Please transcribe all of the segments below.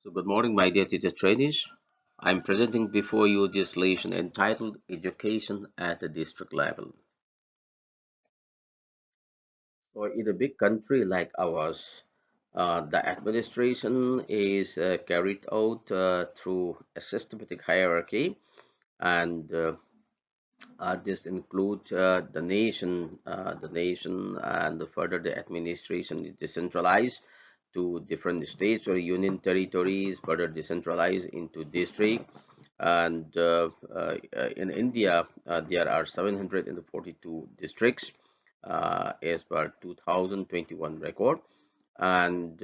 So, good morning, my dear teacher trainees. I'm presenting before you this lesson entitled Education at the District Level. So, in a big country like ours, the administration is carried out through a systematic hierarchy, and this includes the nation, and further the administration is decentralized to different states or union territories, further decentralized into district. And in India, there are 742 districts as per 2021 record. And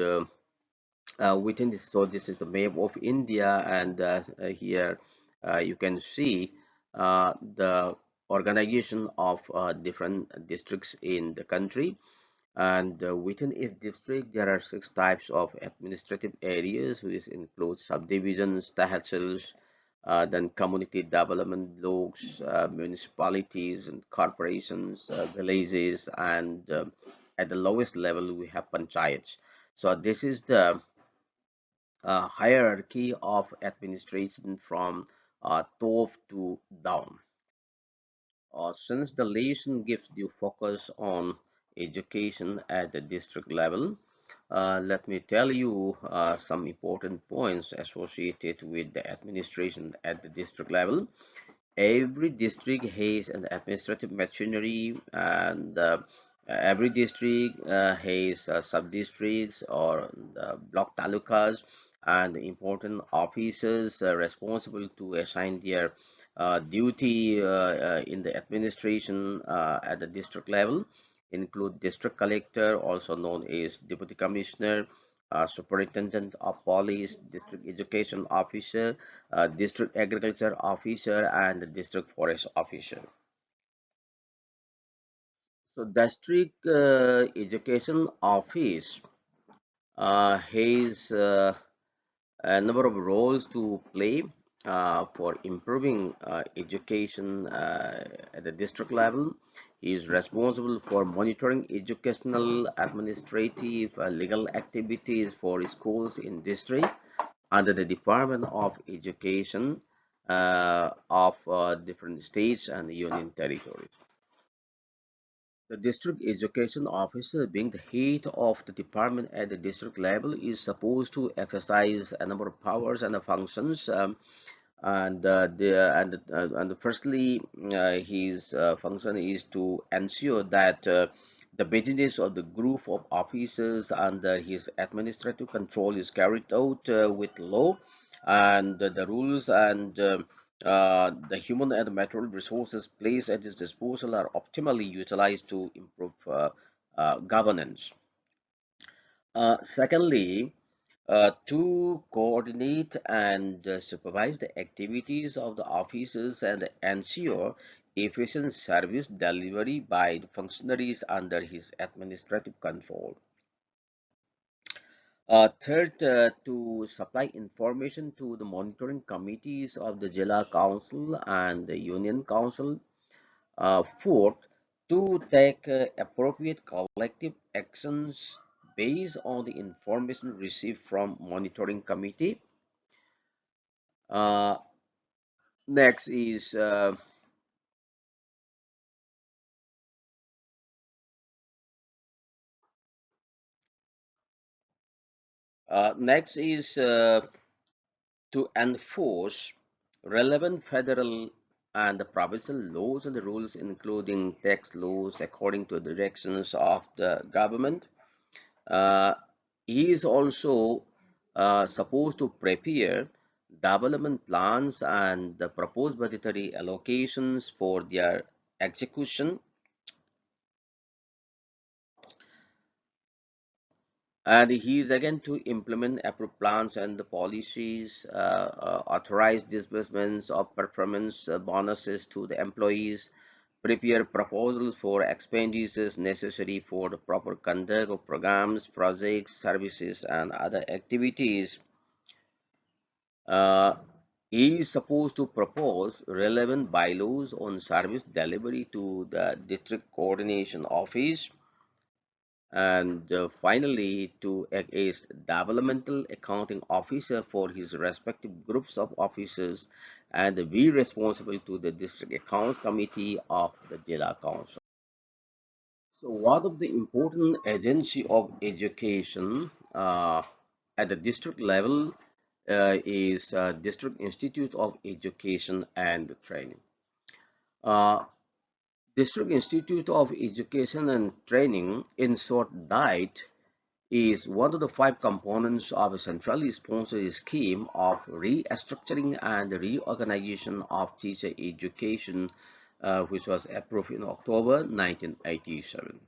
within this, so this is the map of India, and here you can see the organization of different districts in the country. And within each district, there are six types of administrative areas, which include subdivisions, tahsils, then community development blocks, municipalities and corporations, villages, and at the lowest level, we have panchayats. So this is the hierarchy of administration from top to down. Since the lesson gives you focus on education at the district level, let me tell you some important points associated with the administration at the district level. Every district has an administrative machinery, and every district has sub-districts or block talukas and important officers responsible to assign their duty in the administration at the district level include district collector, also known as deputy commissioner, superintendent of police, district education officer, district agriculture officer, and the district forest officer. So district education office has a number of roles to play for improving education at the district level. He is responsible for monitoring educational, administrative, legal activities for schools in district under the Department of Education of different states and union territories. The district education officer, being the head of the department at the district level, is supposed to exercise a number of powers and functions. And firstly, his function is to ensure that the business of the group of officers under his administrative control is carried out with law, and the rules and the human and material resources placed at his disposal are optimally utilized to improve governance. Secondly, to coordinate and supervise the activities of the officers and ensure efficient service delivery by the functionaries under his administrative control. Third, to supply information to the monitoring committees of the JILA Council and the Union Council. Fourth, to take appropriate collective actions based on the information received from monitoring committee. Uh, next is to enforce relevant federal and the provincial laws and the rules, including tax laws, according to the directions of the government. Uh, he is also supposed to prepare development plans and the proposed budgetary allocations for their execution. And he is again to implement approved plans and the policies, authorize disbursements of performance bonuses to the employees, prepare proposals for expenditures necessary for the proper conduct of programs, projects, services, and other activities. Uh, he is supposed to propose relevant bylaws on service delivery to the district coordination office. and finally to act as developmental accounting officer for his respective groups of officers and be responsible to the district accounts committee of the JILA council. So one of the important agency of education at the district level is District Institute of Education and Training. Uh, District Institute of Education and Training, in short DIET, is one of the five components of a centrally sponsored scheme of restructuring and reorganization of teacher education, which was approved in October 1987.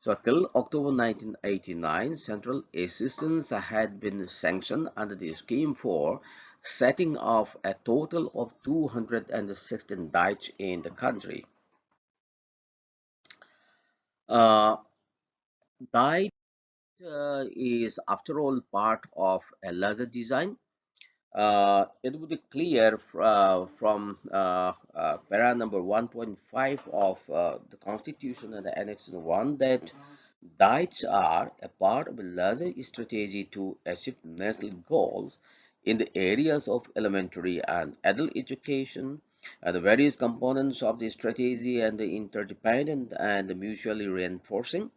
So till October 1989, central assistance had been sanctioned under the scheme for setting of a total of 216 diets in the country. Uh, diet is, after all, part of a larger design. It would be clear from para number 1.5 of the Constitution and the Annex 1 that diets are a part of a larger strategy to achieve national goals in the areas of elementary and adult education. The various components of the strategy and the interdependent and mutually reinforcing.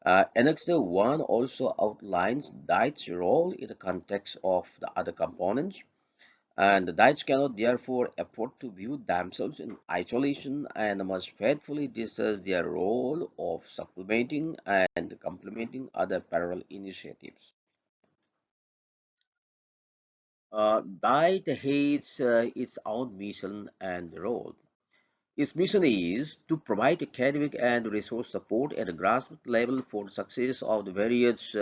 Annex 1 also outlines diet's role in the context of the other components, and the diets cannot therefore afford to view themselves in isolation and must faithfully discuss their role of supplementing and complementing other parallel initiatives. Diet has its own mission and role. Its mission is to provide academic and resource support at the grassroots level for the success of the various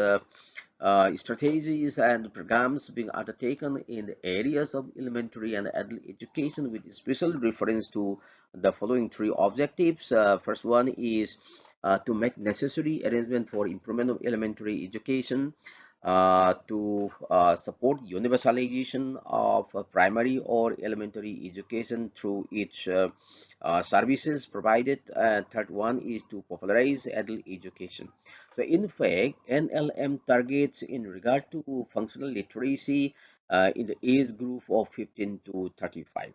strategies and programs being undertaken in the areas of elementary and adult education with special reference to the following three objectives. First one is to make necessary arrangement for improvement of elementary education, to support universalization of primary or elementary education through its services provided. Third one is to popularize adult education. So in fact, NLM targets in regard to functional literacy in the age group of 15 to 35.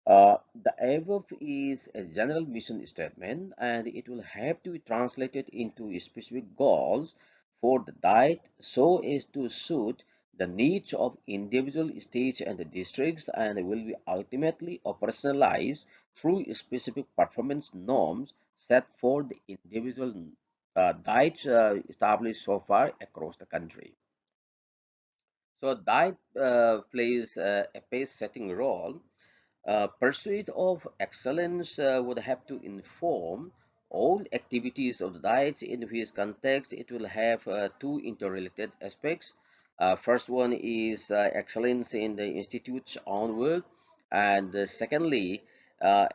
The above is a general mission statement and it will have to be translated into specific goals for the diet so as to suit the needs of individual states and the districts and will be ultimately operationalized through specific performance norms set for the individual diets established so far across the country. So diet plays a pace-setting role. Pursuit of excellence would have to inform all activities of the diets in which context it will have two interrelated aspects. First one is excellence in the institute's own work, and secondly,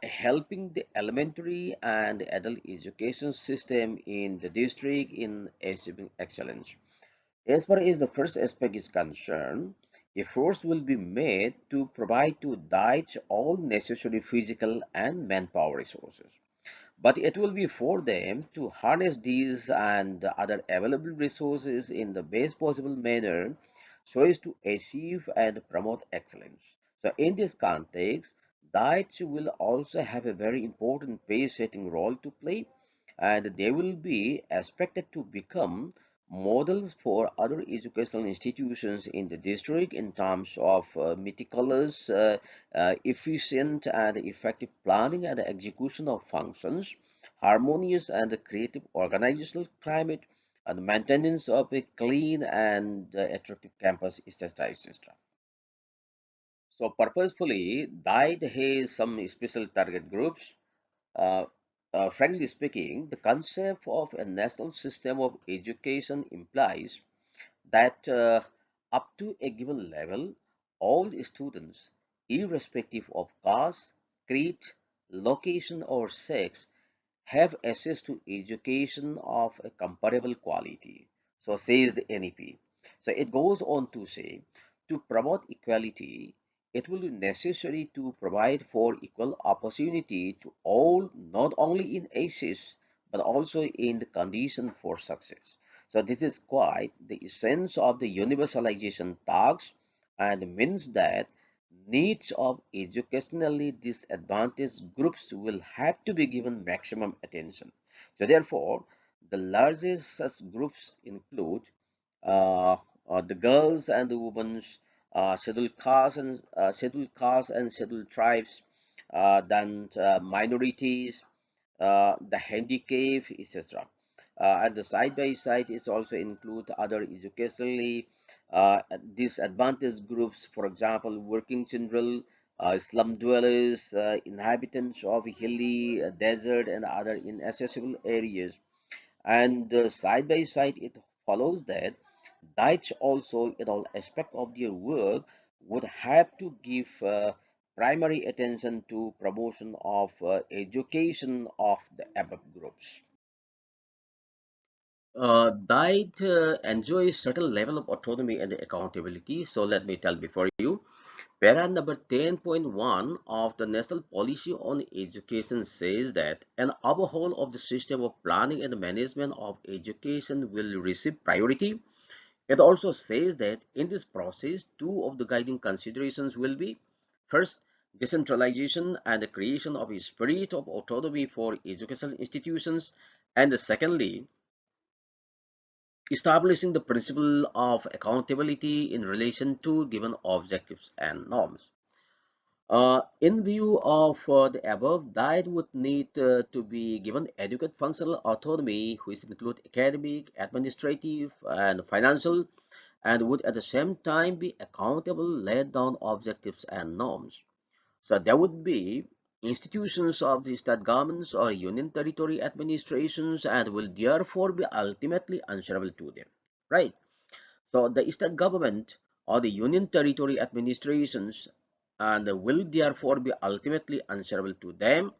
helping the elementary and adult education system in the district in achieving excellence. As far as the first aspect is concerned, efforts will be made to provide to diets all necessary physical and manpower resources. But it will be for them to harness these and other available resources in the best possible manner so as to achieve and promote excellence. So in this context, diets will also have a very important pace-setting role to play and they will be expected to become models for other educational institutions in the district in terms of meticulous, efficient and effective planning and execution of functions, harmonious and creative organizational climate, and maintenance of a clean and attractive campus, etc. etc. So purposefully, DIET has some special target groups. Uh, Frankly speaking, the concept of a national system of education implies that up to a given level, all students, irrespective of caste, creed, location, or sex, have access to education of a comparable quality. So says the NEP. So it goes on to say, to promote equality, it will be necessary to provide for equal opportunity to all, not only in access, but also in the condition for success. So this is quite the essence of the universalization task and means that needs of educationally disadvantaged groups will have to be given maximum attention. So therefore, the largest such groups include uh, the girls and the women, scheduled tribes, then minorities, the handicap, etc. And the side by side is also include other educationally disadvantaged groups, for example, working children, slum dwellers, inhabitants of hilly, desert, and other inaccessible areas. And side by side, it follows that Dutch also, in all aspects of their work, would have to give primary attention to promotion of education of the above groups. Diet enjoys certain level of autonomy and accountability. So let me tell before you. Para number 10.1 of the National Policy on Education says that an overhaul of the system of planning and management of education will receive priority. It also says that in this process, two of the guiding considerations will be first, decentralization and the creation of a spirit of autonomy for educational institutions, and secondly, establishing the principle of accountability in relation to given objectives and norms. In view of the above, that would need to be given adequate functional autonomy, which include academic, administrative, and financial, and would at the same time be accountable, laid down objectives and norms. So there would be institutions of the state governments or union territory administrations and will therefore be ultimately answerable to them, right? So the state government or the union territory administrations and will therefore be ultimately answerable to them.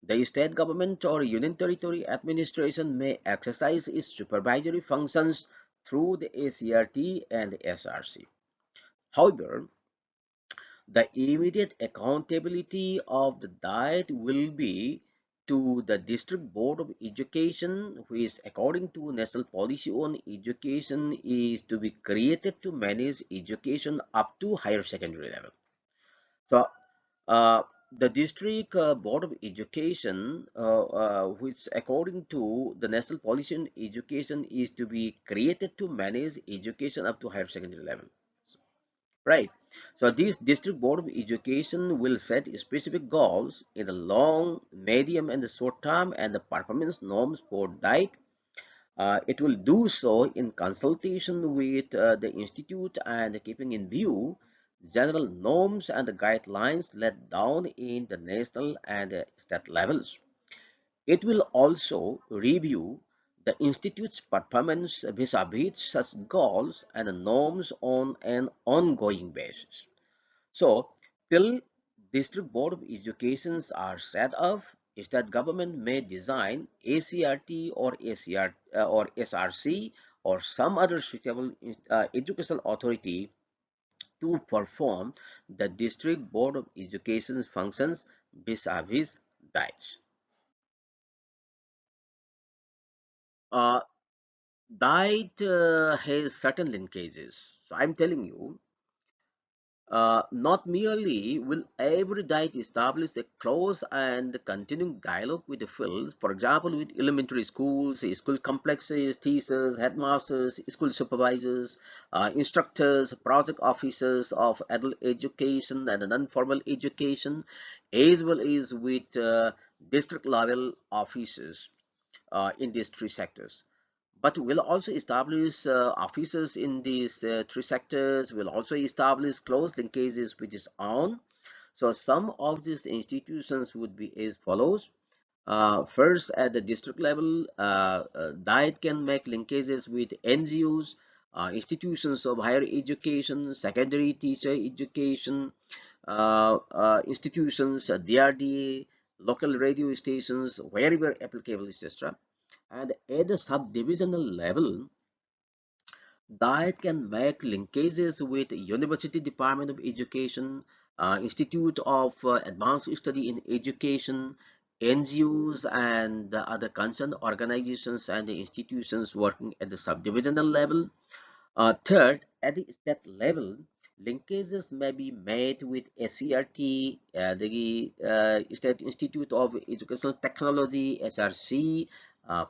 The state government or union territory administration may exercise its supervisory functions through the ACRT and SRC. However, the immediate accountability of the diet will be to the District Board of Education, which according to National Policy on Education is to be created to manage education up to higher secondary level. So the District Board of Education, which according to the National Policy on Education is to be created to manage education up to higher secondary level. Right. So this district board of education will set specific goals in the long, medium, and the short term and the performance norms for diet. It will do so in consultation with the institute and keeping in view general norms and the guidelines laid down in the national and state levels. It will also review the institute's performance vis-a-vis such goals and norms on an ongoing basis. So, till district board of educations are set up, state government may design ACRT or or SRC or some other suitable educational authority to perform the district board of education functions vis-a-vis DICE. Uh, DIT has certain linkages. So I'm telling you, not merely will every diet establish a close and continuing dialogue with the field, for example, with elementary schools, school complexes, teachers, headmasters, school supervisors, instructors, project officers of adult education and non-formal education, as well as with district level officers in these three sectors. But we'll also establish offices in these three sectors. We'll also establish close linkages with its own. So some of these institutions would be as follows. First, at the district level, DIET can make linkages with NGOs, institutions of higher education, secondary teacher education, institutions, DRDA, local radio stations, wherever applicable, etc. And at the subdivisional level, that can make linkages with University Department of Education, Institute of Advanced Study in Education, NGOs and the other concerned organizations and the institutions working at the subdivisional level. Third, at the state level, linkages may be made with SERT, the State Institute of Educational Technology, SRC,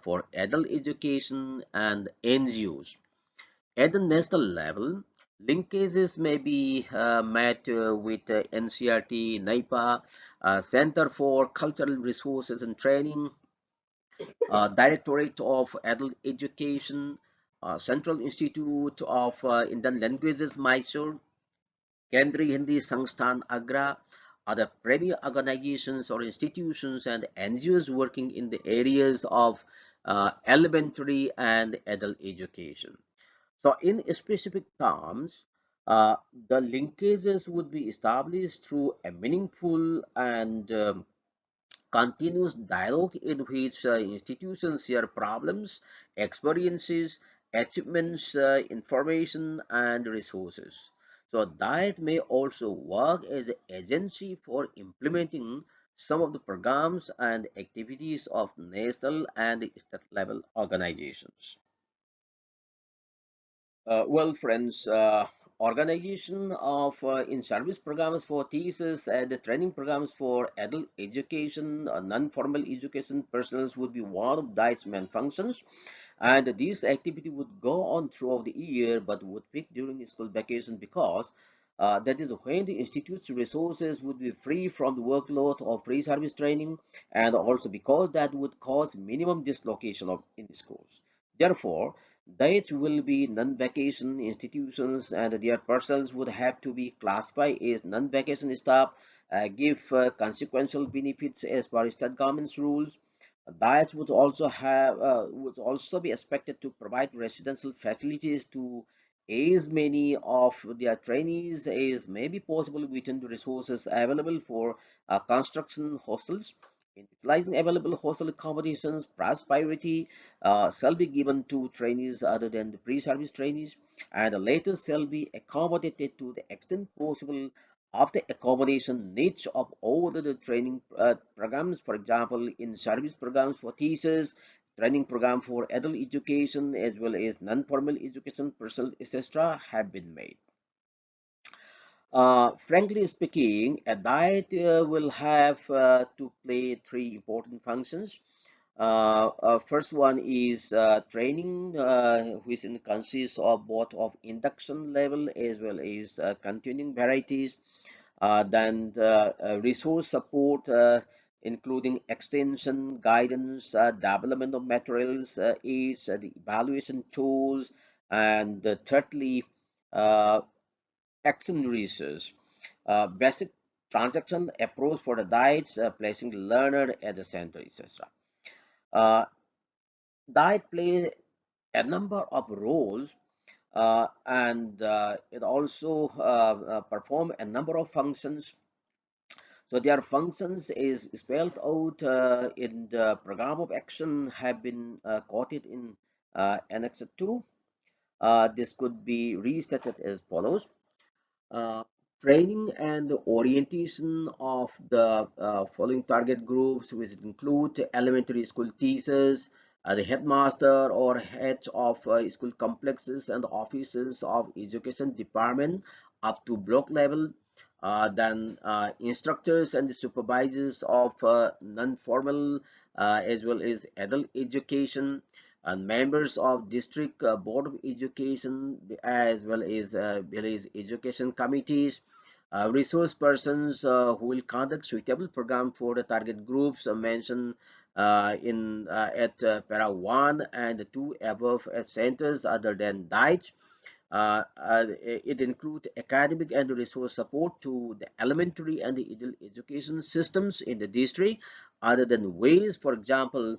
for adult education, and NGOs. At the national level, linkages may be met with NCRT, NIPA, Center for Cultural Resources and Training, Directorate of Adult Education, Central Institute of Indian Languages, Mysore, Kendriya Hindi Sangstan Agra, other premier organizations or institutions and NGOs working in the areas of elementary and adult education. So in specific terms, the linkages would be established through a meaningful and continuous dialogue in which institutions share problems, experiences, achievements, information, and resources. So that may also work as an agency for implementing some of the programs and activities of national and state level organizations. Well, friends, organization of in-service programs for thesis and the training programs for adult education, non-formal education personnel would be one of these main functions. And this activity would go on throughout the year, but would peak during school vacation because that is when the institute's resources would be free from the workload of pre-service training, and also because that would cause minimum dislocation of in schools. Therefore, these will be non-vacation institutions and their personnel would have to be classified as non-vacation staff, give consequential benefits as per state government's rules. That would also be expected to provide residential facilities to as many of their trainees as may be possible within the resources available for construction hostels. In utilizing available hostel accommodations, priority shall be given to trainees other than the pre-service trainees, and the latter shall be accommodated to the extent possible of the accommodation needs of all the training programs. For example, in service programs for teachers, training program for adult education, as well as non-formal education personnel, etc., have been made. Frankly speaking, a diet will have to play three important functions. First one is training, which consists of both of induction level as well as continuing varieties. Then resource support, including extension, guidance, development of materials, aids, the evaluation tools, and thirdly, uh, action research, basic transaction approach for the diets, placing the learner at the center, etc. Uh, Diet plays a number of roles and it also perform a number of functions. So their functions is spelled out in the program of action have been quoted in Annex 2. This could be restated as follows. uh, Training and orientation of the following target groups, which include elementary school teachers, the headmaster or heads of school complexes and offices of education department up to block level, then instructors and the supervisors of non-formal as well as adult education, and members of district board of education as well as village education committees, resource persons who will conduct suitable program for the target groups mentioned in at para 1 and 2 above at centers other than diets. It includes academic and resource support to the elementary and the adult education systems in the district other than ways, for example,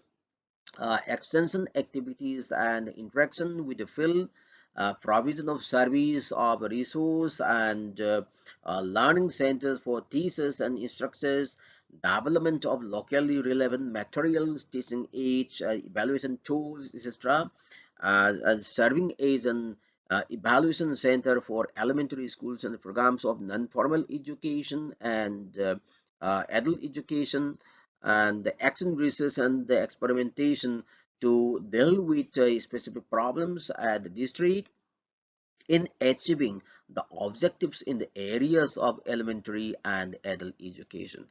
extension activities and interaction with the field, provision of service of resource and learning centers for teachers and instructors, development of locally relevant materials, teaching aids, evaluation tools, etc., and serving as an evaluation center for elementary schools and programs of non-formal education and adult education, and the action research and the experimentation to deal with specific problems at the district in achieving the objectives in the areas of elementary and adult education.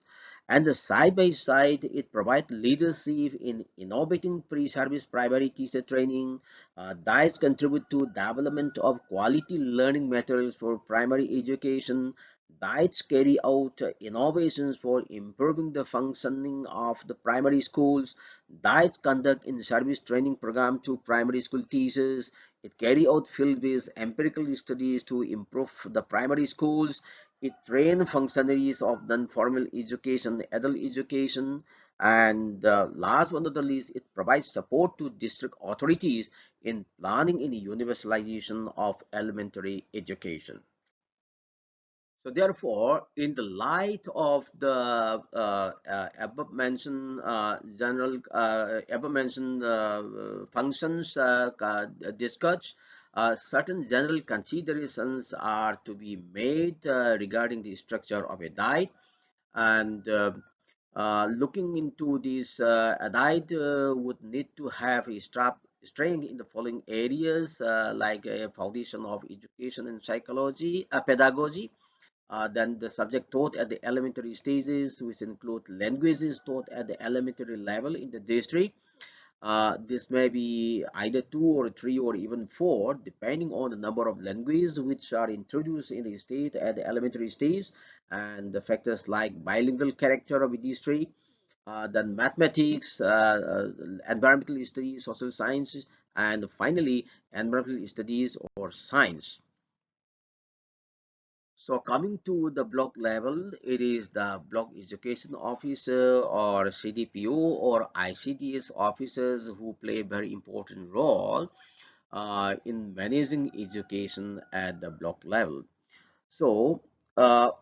And the side by side, it provides leadership in innovating pre-service primary teacher training. That contribute to development of quality learning materials for primary education. That carry out innovations for improving the functioning of the primary schools. That conduct in service training program to primary school teachers. It carry out field-based empirical studies to improve the primary schools. It train functionaries of non-formal education, adult education, and last but not the least, it provides support to district authorities in planning in universalization of elementary education. So therefore, in the light of the above mentioned functions discussed, certain general considerations are to be made regarding the structure of a diet, and looking into this, a diet would need to have a strength in the following areas, like a foundation of education and psychology, pedagogy, then the subject taught at the elementary stages, which include languages taught at the elementary level in the district. This may be either two or three or even four, depending on the number of languages which are introduced in the state at the elementary stage, and the factors like bilingual character of the district, then mathematics, environmental studies, social sciences, and finally environmental studies or science. So coming to the block level, it is the block education officer or CDPO or ICDS officers who play a very important role in managing education at the block level. So uh,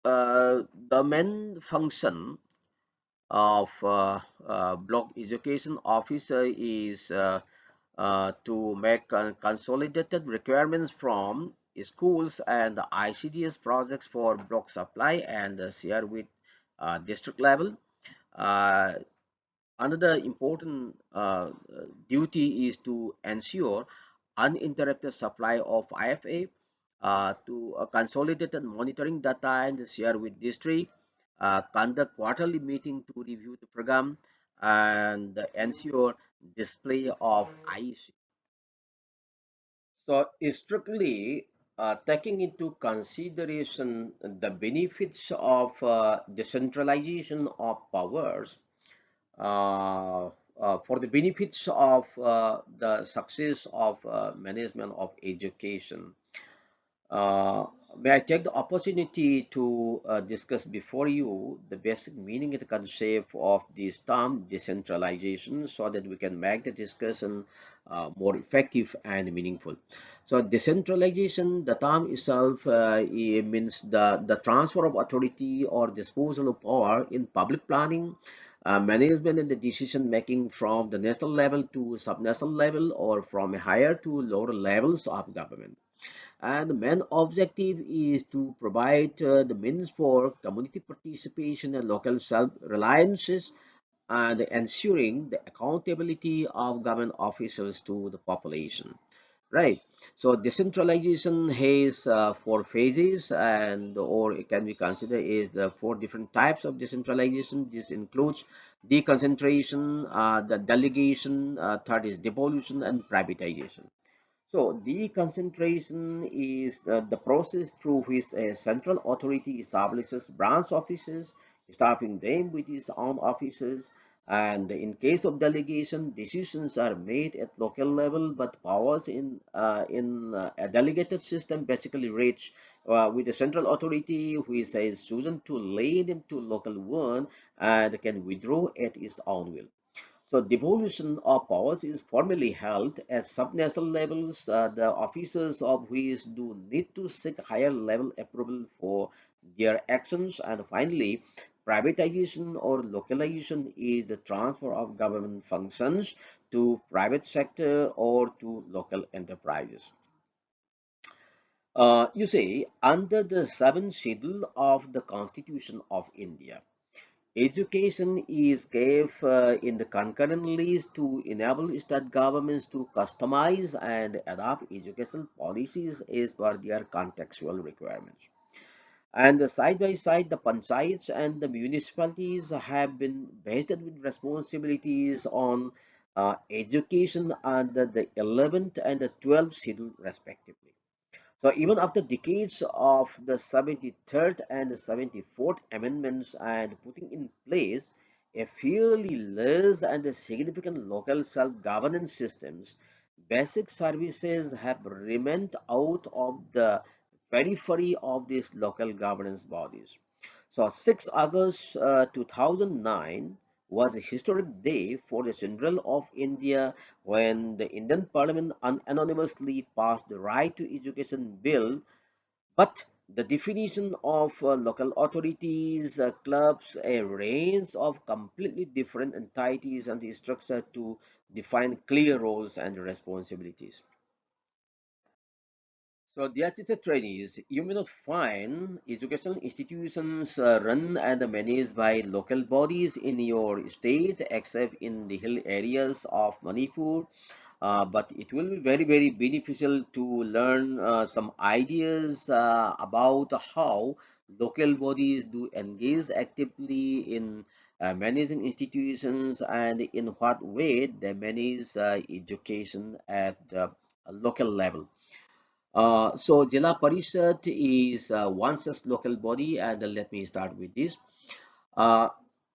the main function of block education officer is to make consolidated requirements from schools and the ICDS projects for block supply and share with district level. Uh, Another important duty is to ensure uninterrupted supply of IFA, to consolidated monitoring data and share with district, conduct quarterly meeting to review the program, and ensure display of IEC. So strictly taking into consideration the benefits of decentralization of powers, for the benefits of the success of management of education. Uh, may I take the opportunity to discuss before you the basic meaning and concept of this term decentralization so that we can make the discussion more effective and meaningful. So decentralization, the term itself, it means the transfer of authority or disposal of power in public planning, management and the decision making from the national level to subnational level or from higher to lower levels of government. And the main objective is to provide the means for community participation and local self-reliances and ensuring the accountability of government officials to the population. Right. So decentralization has four phases, and or it can be considered as the four different types of decentralization. This includes deconcentration, the delegation, third is devolution, and privatization. So deconcentration is the process through which a central authority establishes branch offices, staffing them with its own offices, and in case of delegation, decisions are made at local level, but powers in a delegated system basically reach with the central authority, which is chosen to lay them to local one and can withdraw at its own will. So devolution of powers is formally held at subnational levels, the officers of which do need to seek higher level approval for their actions. And finally, privatization or localization is the transfer of government functions to private sector or to local enterprises. You say, under the seventh schedule of the Constitution of India, Education is gave in the concurrent list to enable state governments to customize and adapt educational policies as per their contextual requirements. And side by side, the panchayats and the municipalities have been vested with responsibilities on education under the 11th and the 12th schedule respectively. So even after decades of the 73rd and the 74th amendments and putting in place a fairly large and a significant local self-governance systems, basic services have remained out of the periphery of these local governance bodies. So 6 August 2009 was a historic day for the Central of India when the Indian Parliament unanimously passed the Right to Education Bill, but the definition of local authorities, clubs, a range of completely different entities and the structure to define clear roles and responsibilities. So, dear teacher trainees, you may not find educational institutions run and managed by local bodies in your state except in the hill areas of Manipur. But it will be very, very beneficial to learn some ideas about how local bodies do engage actively in managing institutions and in what way they manage education at a local level. So Jila Parishad is one such local body, and let me start with this. Uh,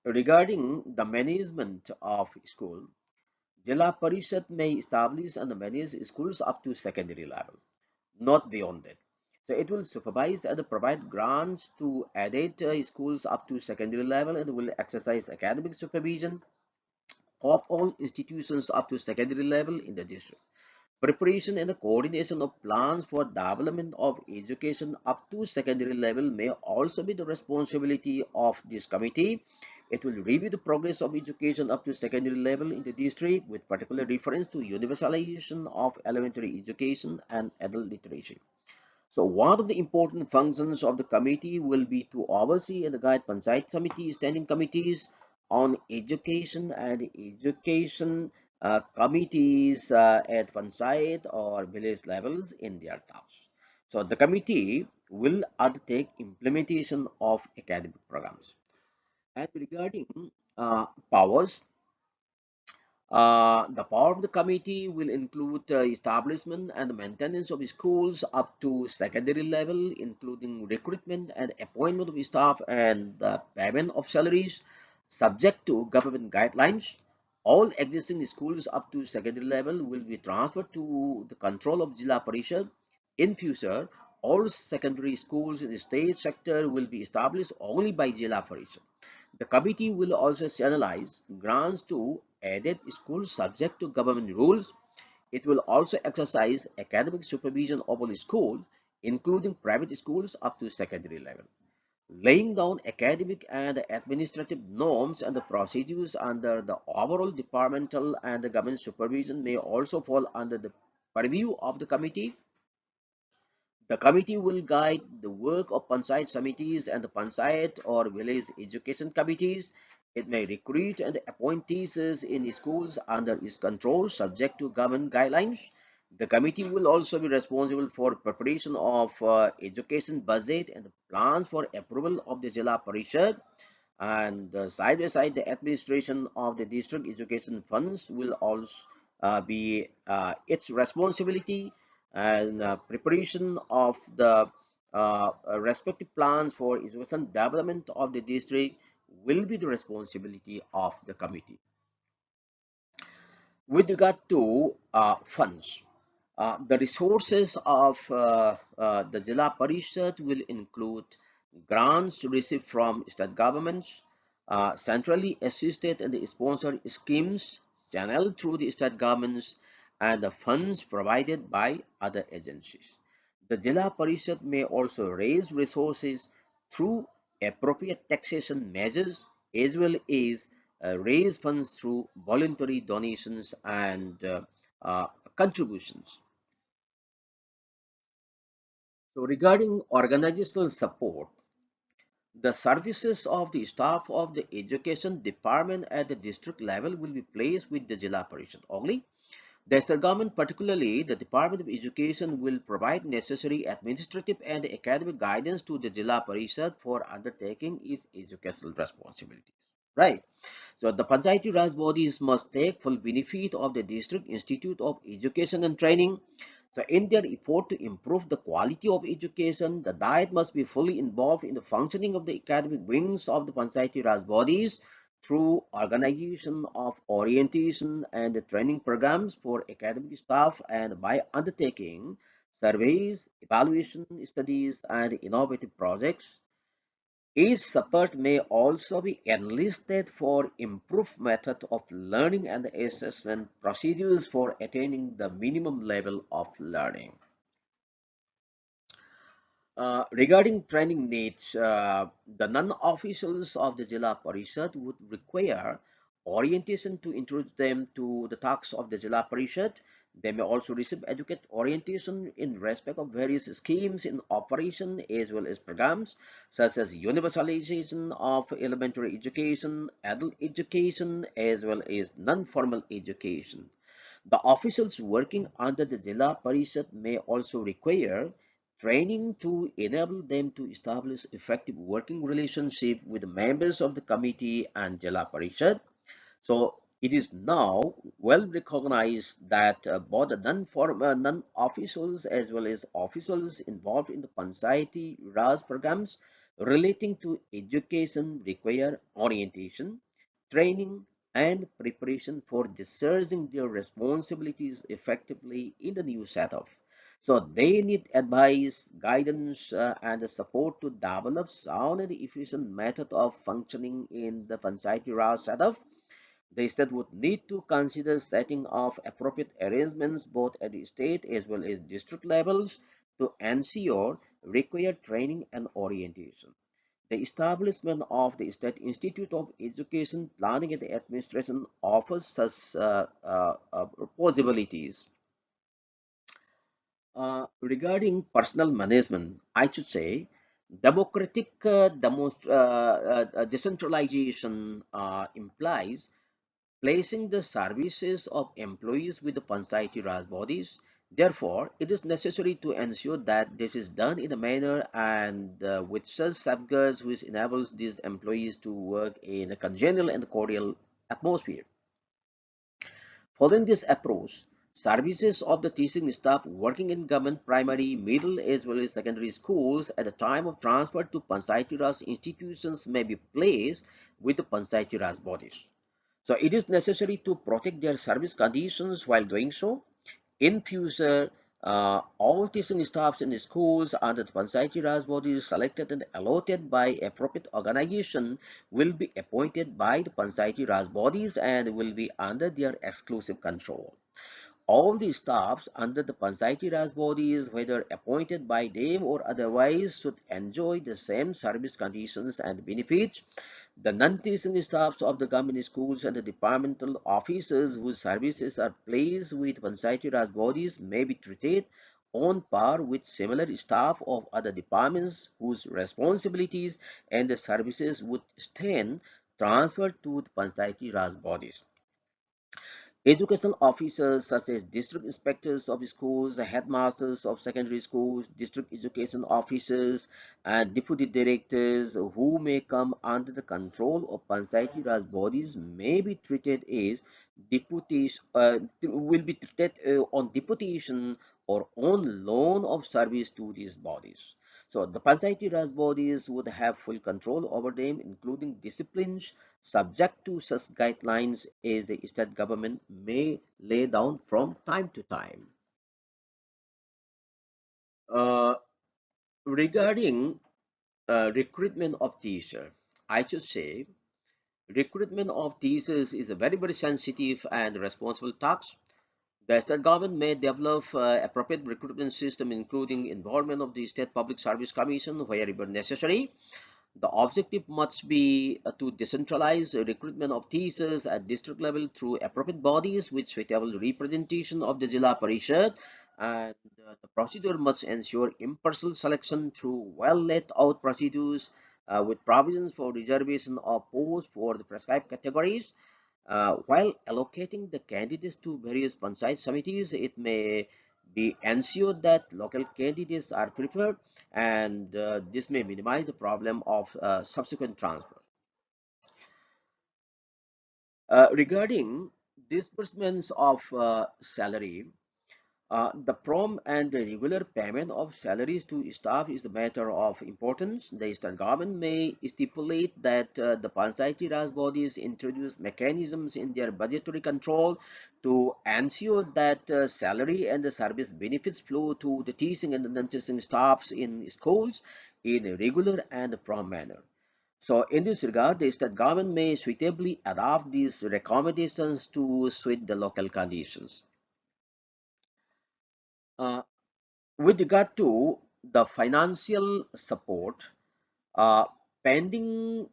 Regarding the management of school, Jila Parishad may establish and manage schools up to secondary level, not beyond that. So it will supervise and provide grants to aided schools up to secondary level and will exercise academic supervision of all institutions up to secondary level in the district. Preparation and the coordination of plans for development of education up to secondary level may also be the responsibility of this committee. It will review the progress of education up to secondary level in the district with particular reference to universalization of elementary education and adult literacy. So one of the important functions of the committee will be to oversee and guide Panchayat Samiti standing committees on education and education committees at Panchayat or village levels in their tasks. So the committee will undertake implementation of academic programs. And regarding powers, the power of the committee will include establishment and maintenance of schools up to secondary level, including recruitment and appointment of staff and the payment of salaries, subject to government guidelines. All existing schools up to secondary level will be transferred to the control of Jila Parishad. In future, all secondary schools in the state sector will be established only by Jila Parishad. The committee will also channelize grants to aided schools subject to government rules. It will also exercise academic supervision of all schools, including private schools up to secondary level. Laying down academic and administrative norms and the procedures under the overall departmental and the government supervision may also fall under the purview of the committee. The committee will guide the work of Panchayat Samitis and the Panchayat or village education committees. It may recruit and appoint teachers in schools under its control subject to government guidelines. The committee will also be responsible for preparation of education budget and plans for approval of the Jila Parishad, and side by side the administration of the district education funds will also be its responsibility, and preparation of the respective plans for education development of the district will be the responsibility of the committee. With regard to funds, the resources of the Jila Parishad will include grants received from state governments, centrally assisted and sponsored schemes channeled through the state governments, and the funds provided by other agencies. The Jila Parishad may also raise resources through appropriate taxation measures as well as raise funds through voluntary donations and contributions. So regarding organizational support, The services of the staff of the education department at the district level will be placed with the JILA Parishad only. The state government, particularly the Department of Education, will provide necessary administrative and academic guidance to the JILA Parishad for undertaking its educational responsibilities. Right. So the Panchayati Raj bodies must take full benefit of the District Institute of Education and Training. So in their effort to improve the quality of education, the diet must be fully involved in the functioning of the academic wings of the Panchayati Raj bodies through organization of orientation and the training programs for academic staff and by undertaking surveys, evaluation studies, and innovative projects. Each support may also be enlisted for improved method of learning and assessment procedures for attaining the minimum level of learning. Regarding training needs, the non-officials of the Jila Parishad would require orientation to introduce them to the tasks of the Jila Parishad. They may also receive educate orientation in respect of various schemes in operation as well as programs such as universalization of elementary education, adult education, as well as non-formal education. The officials working under the Jila Parishad may also require training to enable them to establish effective working relationship with the members of the committee and Jila Parishad. So it is now well recognized that both the non-officials as well as officials involved in the Panchayati Raj programs relating to education require orientation, training, and preparation for discharging their responsibilities effectively in the new setup. So they need advice, guidance, and the support to develop sound and efficient method of functioning in the Panchayati Raj setup. The state would need to consider setting of appropriate arrangements both at the state as well as district levels to ensure required training and orientation. The establishment of the State Institute of Education Planning and Administration offers such possibilities. Regarding personal management, I should say democratic decentralization implies placing the services of employees with the Panchayati Raj bodies. Therefore, it is necessary to ensure that this is done in a manner and with such safeguards which enables these employees to work in a congenial and cordial atmosphere. Following this approach, services of the teaching staff working in government primary, middle as well as secondary schools at the time of transfer to Panchayati Raj institutions may be placed with the Panchayati Raj bodies. So it is necessary to protect their service conditions while doing so. In future, all teaching staffs in the schools under the Panchayati Raj bodies selected and allotted by appropriate organization will be appointed by the Panchayati Raj bodies and will be under their exclusive control. All the staffs under the Panchayati Raj bodies, whether appointed by them or otherwise, should enjoy the same service conditions and benefits. The non-teaching staffs of the government schools and the departmental officers whose services are placed with Panchayati Raj bodies may be treated on par with similar staff of other departments whose responsibilities and the services would stand transferred to the Panchayati Raj bodies. Educational officers such as district inspectors of schools, headmasters of secondary schools, district education officers, and deputy directors who may come under the control of Panchayati Raj bodies may be treated as deputies, will be treated on deputation or on loan of service to these bodies. So the Panchayati Raj bodies would have full control over them, including disciplines subject to such guidelines as the state government may lay down from time to time. Uh, Regarding recruitment of teacher, I should say recruitment of teachers is a very sensitive and responsible task. The state government may develop appropriate recruitment system, including involvement of the State Public Service Commission wherever necessary. The objective must be to decentralize recruitment of teachers at district level through appropriate bodies with suitable representation of the Jila Parishad, and the procedure must ensure impartial selection through well laid out procedures with provisions for reservation of posts for the prescribed categories. While allocating the candidates to various panchayat committees, it may be ensured that local candidates are preferred, and this may minimize the problem of subsequent transfer. Regarding disbursements of salary, the prompt and the regular payment of salaries to staff is a matter of importance. The state government may stipulate that the Panchayati Raj bodies introduce mechanisms in their budgetary control to ensure that salary and the service benefits flow to the teaching and the non-teaching staffs in schools in a regular and prompt manner. So in this regard, the state government may suitably adapt these recommendations to suit the local conditions. Uh, with regard to the financial support, uh, pending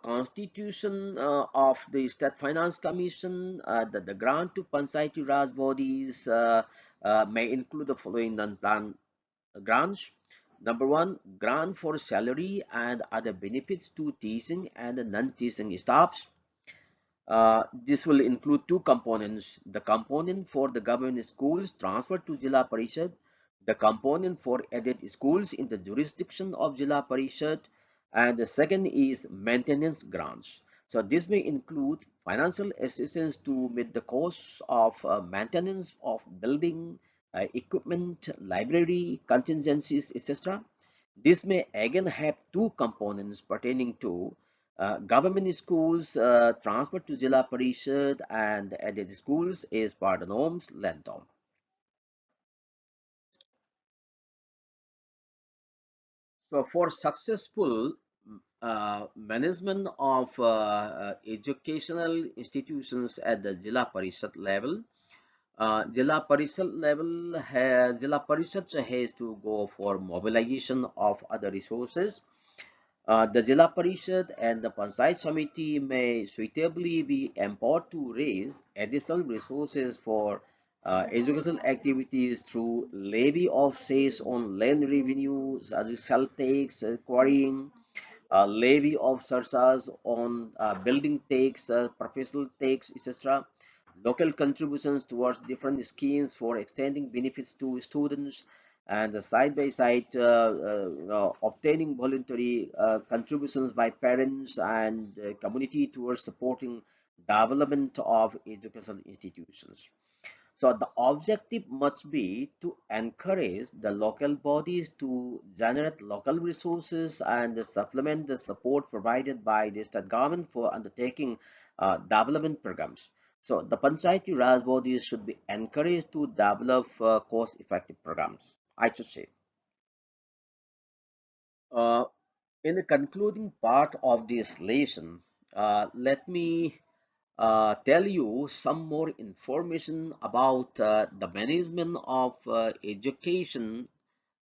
constitution of the State Finance Commission, the grant to Panchayati Raj bodies may include the following non-plan grants. Number one, grant for salary and other benefits to teaching and non-teaching staffs. This will include two components. The component for the government schools transferred to JILA PARISHAD, the component for aided schools in the jurisdiction of JILA PARISHAD, and the second is maintenance grants. So this may include financial assistance to meet the costs of maintenance of building, equipment, library, contingencies, etc. This may again have two components pertaining to government schools transferred to Jila Parishad and added schools is per the norms length of. So for successful management of educational institutions at the Jila Parishad level, Jila Parishad has to go for mobilization of other resources. The Jila Parishad and the Panchayat Committee may suitably be empowered to raise additional resources for educational activities through levy of cess on land revenues, as sell tax, quarrying, levy of surcharge on building tax, professional tax, etc. Local contributions towards different schemes for extending benefits to students, and side by side obtaining voluntary contributions by parents and community towards supporting development of educational institutions. So the objective must be to encourage the local bodies to generate local resources and supplement the support provided by the state government for undertaking development programs. So the Panchayati Raj bodies should be encouraged to develop cost-effective programs, I should say. Uh, in the concluding part of this lesson, let me tell you some more information about the management of education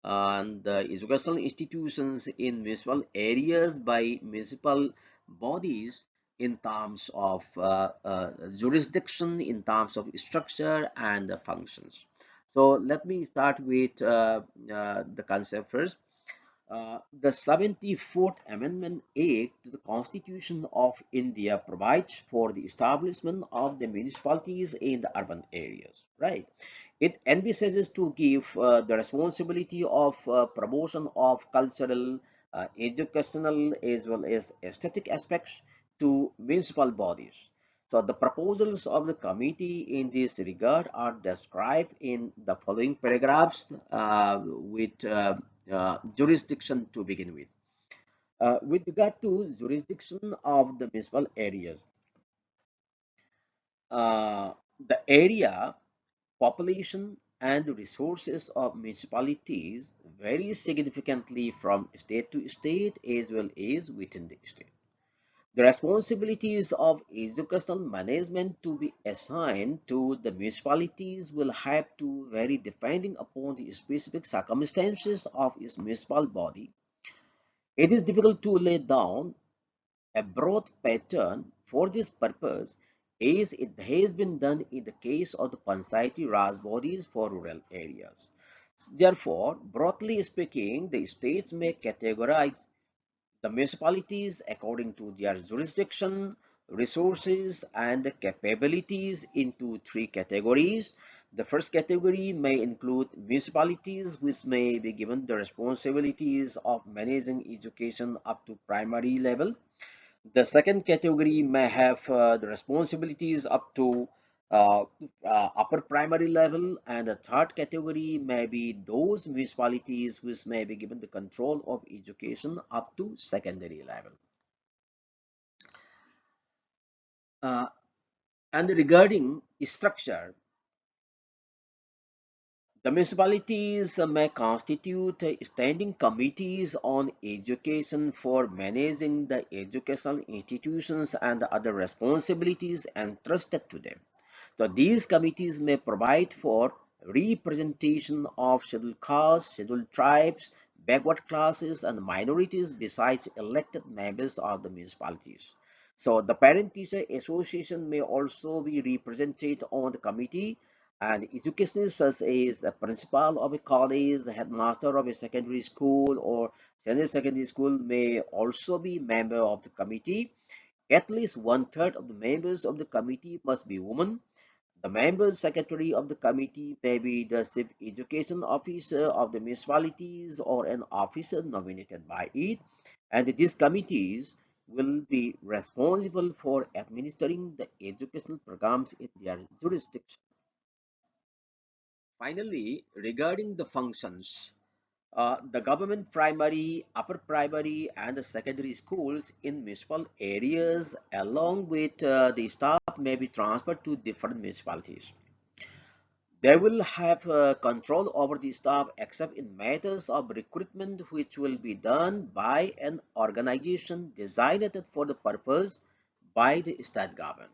and educational institutions in municipal areas by municipal bodies in terms of jurisdiction, in terms of structure and functions. So let me start with the concept first. The 74th Amendment Act to the Constitution of India provides for the establishment of the municipalities in the urban areas, right? It envisages to give the responsibility of promotion of cultural, educational, as well as aesthetic aspects to municipal bodies. So the proposals of the committee in this regard are described in the following paragraphs with jurisdiction to begin with. With regard to jurisdiction of the municipal areas, uh, the area, population, and resources of municipalities vary significantly from state to state as well as within the state. The responsibilities of educational management to be assigned to the municipalities will have to vary depending upon the specific circumstances of its municipal body. It is difficult to lay down a broad pattern for this purpose, as it has been done in the case of the Panchayati Raj bodies for rural areas. Therefore, broadly speaking, the states may categorize the municipalities according to their jurisdiction, resources, and capabilities into three categories. The first category may include municipalities which may be given the responsibilities of managing education up to primary level. The second category may have the responsibilities up to uh, upper primary level, and the third category may be those municipalities which may be given the control of education up to secondary level. Uh, and regarding structure, the municipalities may constitute standing committees on education for managing the educational institutions and other responsibilities entrusted to them. So these committees may provide for representation of scheduled castes, scheduled tribes, backward classes, and minorities besides elected members of the municipalities. So the Parent-Teacher Association may also be represented on the committee, and educationists such as the principal of a college, the headmaster of a secondary school or senior secondary school may also be member of the committee. At least one-third of the members of the committee must be women. The member secretary of the committee may be the chief education officer of the municipalities or an officer nominated by it, and these committees will be responsible for administering the educational programs in their jurisdiction. Finally, regarding the functions, the government primary, upper primary, and the secondary schools in municipal areas, along with the staff, may be transferred to different municipalities. They will have control over the staff except in matters of recruitment, which will be done by an organization designated for the purpose by the state government.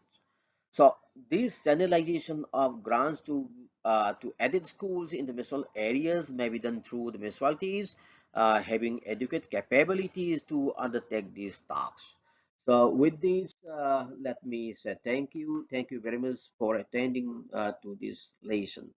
So this channelization of grants to added schools in the municipal areas may be done through the municipalities having adequate capabilities to undertake these tasks. So with this, let me say thank you. Thank you very much for attending to this lesson.